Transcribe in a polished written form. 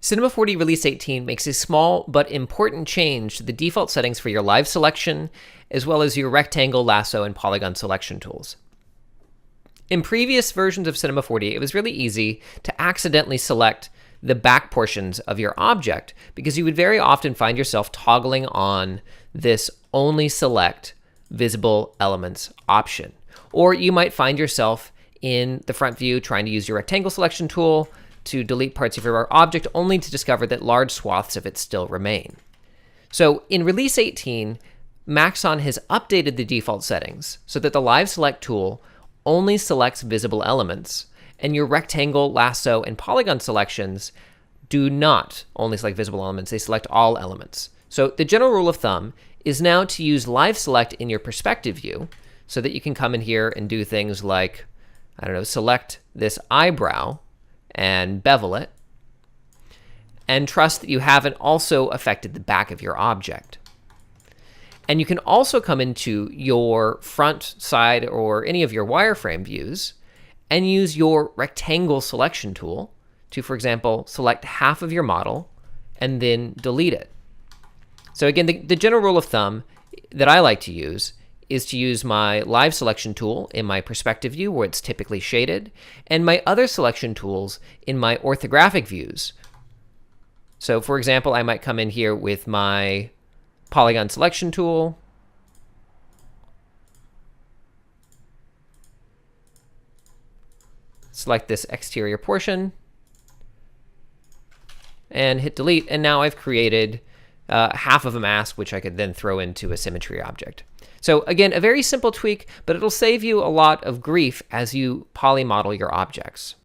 Cinema 4D Release 18 makes a small but important change to the default settings for your live selection, as well as your rectangle, lasso, and polygon selection tools. In previous versions of Cinema 4D, it was really easy to accidentally select the back portions of your object because you would very often find yourself toggling on this only select visible elements option. Or you might find yourself in the front view trying to use your rectangle selection tool to delete parts of your object only to discover that large swaths of it still remain. So in Release 18, Maxon has updated the default settings so that the Live Select tool only selects visible elements, and your rectangle, lasso, and polygon selections do not only select visible elements, they select all elements. So the general rule of thumb is now to use Live Select in your perspective view so that you can come in here and do things like, I don't know, select this eyebrow and bevel it, and trust that you haven't also affected the back of your object. And you can also come into your front, side, or any of your wireframe views and use your rectangle selection tool to, for example, select half of your model and then delete it. So again, the general rule of thumb that I like to use is to use my live selection tool in my perspective view where it's typically shaded, and my other selection tools in my orthographic views. So for example, I might come in here with my polygon selection tool, select this exterior portion, and hit delete, and now I've created half of a mask, which I could then throw into a symmetry object. So again, a very simple tweak, but it'll save you a lot of grief as you polymodel your objects.